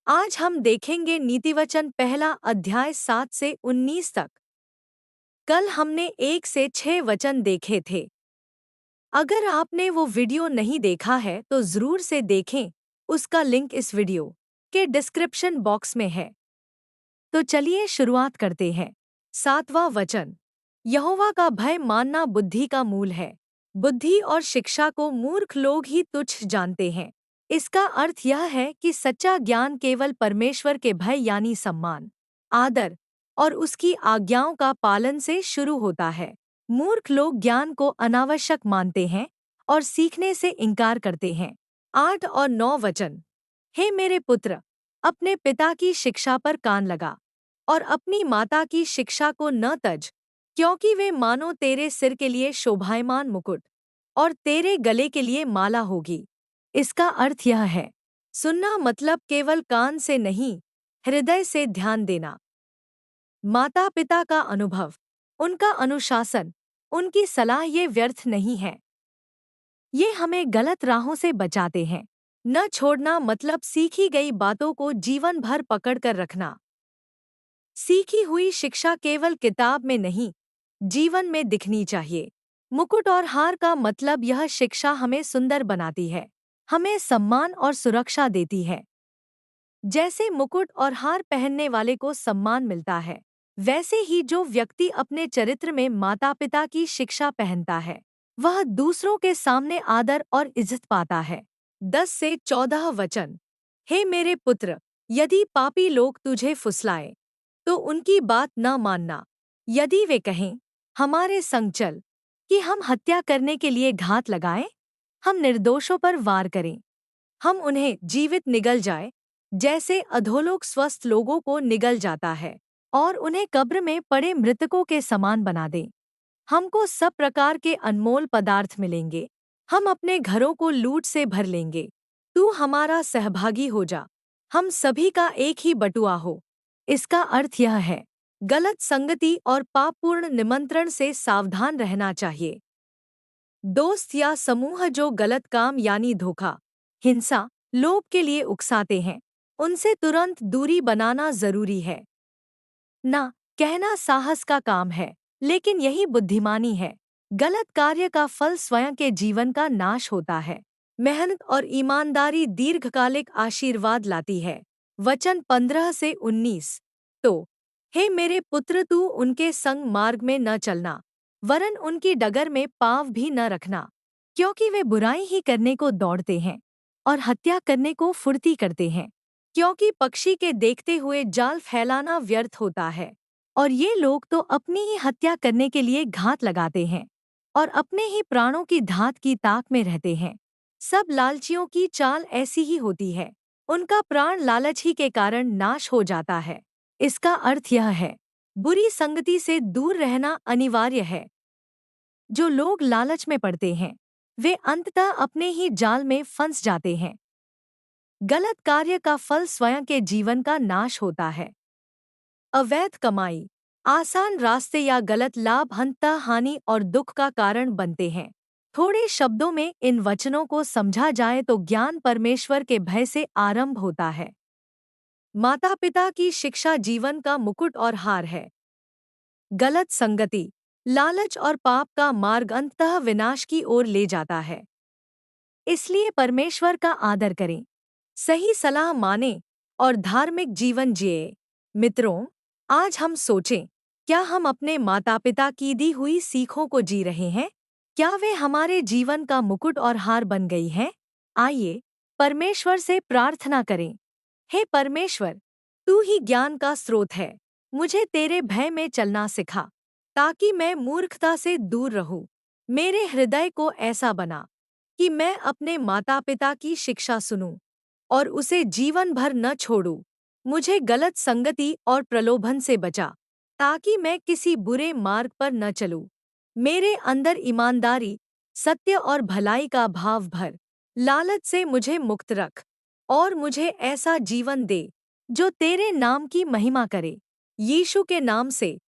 आज हम देखेंगे नीतिवचन पहला अध्याय 7 से 19 तक। कल हमने 1 से 6 वचन देखे थे। अगर आपने वो वीडियो नहीं देखा है तो जरूर से देखें, उसका लिंक इस वीडियो के डिस्क्रिप्शन बॉक्स में है। तो चलिए शुरुआत करते हैं। 7वां वचन, यहोवा का भय मानना बुद्धि का मूल है। बुद्धि और शिक्षा को मूर्ख लोग ही तुच्छ जानते हैं। इसका अर्थ यह है कि सच्चा ज्ञान केवल परमेश्वर के भय यानी सम्मान, आदर और उसकी आज्ञाओं का पालन से शुरू होता है। मूर्ख लोग ज्ञान को अनावश्यक मानते हैं और सीखने से इनकार करते हैं। 8 और 9 वचन, हे मेरे पुत्र, अपने पिता की शिक्षा पर कान लगा और अपनी माता की शिक्षा को न तज, क्योंकि वे मानो तेरे सिर के लिए शोभायमान मुकुट और तेरे गले के लिए माला होगी। इसका अर्थ यह है, सुनना मतलब केवल कान से नहीं, हृदय से ध्यान देना। माता पिता का अनुभव, उनका अनुशासन, उनकी सलाह ये व्यर्थ नहीं है। ये हमें गलत राहों से बचाते हैं। न छोड़ना मतलब सीखी गई बातों को जीवन भर पकड़ कर रखना। सीखी हुई शिक्षा केवल किताब में नहीं, जीवन में दिखनी चाहिए। मुकुट और हार का मतलब यह शिक्षा हमें सुंदर बनाती है, हमें सम्मान और सुरक्षा देती है। जैसे मुकुट और हार पहनने वाले को सम्मान मिलता है, वैसे ही जो व्यक्ति अपने चरित्र में माता पिता की शिक्षा पहनता है, वह दूसरों के सामने आदर और इज्जत पाता है। 10 से 14 वचन, हे मेरे पुत्र, यदि पापी लोग तुझे फुसलाए तो उनकी बात न मानना। यदि वे कहें, हमारे संग चल, कि हम हत्या करने के लिए घात लगाएं, हम निर्दोषों पर वार करें, हम उन्हें जीवित निगल जाए, जैसे अधोलोक स्वस्थ लोगों को निगल जाता है, और उन्हें कब्र में पड़े मृतकों के समान बना दें। हमको सब प्रकार के अनमोल पदार्थ मिलेंगे, हम अपने घरों को लूट से भर लेंगे। तू हमारा सहभागी हो जा, हम सभी का एक ही बटुआ हो। इसका अर्थ यह है, गलत संगति और पापपूर्ण निमंत्रण से सावधान रहना चाहिए। दोस्त या समूह जो गलत काम यानी धोखा, हिंसा, लोभ के लिए उकसाते हैं, उनसे तुरंत दूरी बनाना जरूरी है। ना कहना साहस का काम है, लेकिन यही बुद्धिमानी है। गलत कार्य का फल स्वयं के जीवन का नाश होता है। मेहनत और ईमानदारी दीर्घकालिक आशीर्वाद लाती है। वचन 15 से 19, तो हे मेरे पुत्र, तू उनके संग मार्ग में न चलना, वरन उनकी डगर में पाँव भी न रखना, क्योंकि वे बुराई ही करने को दौड़ते हैं और हत्या करने को फुर्ती करते हैं। क्योंकि पक्षी के देखते हुए जाल फैलाना व्यर्थ होता है, और ये लोग तो अपनी ही हत्या करने के लिए घात लगाते हैं और अपने ही प्राणों की धात की ताक में रहते हैं। सब लालचियों की चाल ऐसी ही होती है, उनका प्राण लालच ही के कारण नाश हो जाता है। इसका अर्थ यह है, बुरी संगति से दूर रहना अनिवार्य है। जो लोग लालच में पड़ते हैं, वे अंततः अपने ही जाल में फंस जाते हैं। गलत कार्य का फल स्वयं के जीवन का नाश होता है। अवैध कमाई, आसान रास्ते या गलत लाभ अंततः हानि और दुख का कारण बनते हैं। थोड़े शब्दों में इन वचनों को समझा जाए तो ज्ञान परमेश्वर के भय से आरंभ होता है। माता पिता की शिक्षा जीवन का मुकुट और हार है। गलत संगति, लालच और पाप का मार्ग अंततः विनाश की ओर ले जाता है। इसलिए परमेश्वर का आदर करें, सही सलाह माने और धार्मिक जीवन जिए। मित्रों, आज हम सोचें, क्या हम अपने माता पिता की दी हुई सीखों को जी रहे हैं? क्या वे हमारे जीवन का मुकुट और हार बन गई हैं? आइए परमेश्वर से प्रार्थना करें। हे परमेश्वर, तू ही ज्ञान का स्रोत है। मुझे तेरे भय में चलना सिखा, ताकि मैं मूर्खता से दूर रहूं। मेरे हृदय को ऐसा बना कि मैं अपने माता पिता की शिक्षा सुनूं और उसे जीवन भर न छोड़ूं। मुझे गलत संगति और प्रलोभन से बचा, ताकि मैं किसी बुरे मार्ग पर न चलूं। मेरे अंदर ईमानदारी, सत्य और भलाई का भाव भर। लालच से मुझे मुक्त रख और मुझे ऐसा जीवन दे जो तेरे नाम की महिमा करे। यीशु के नाम से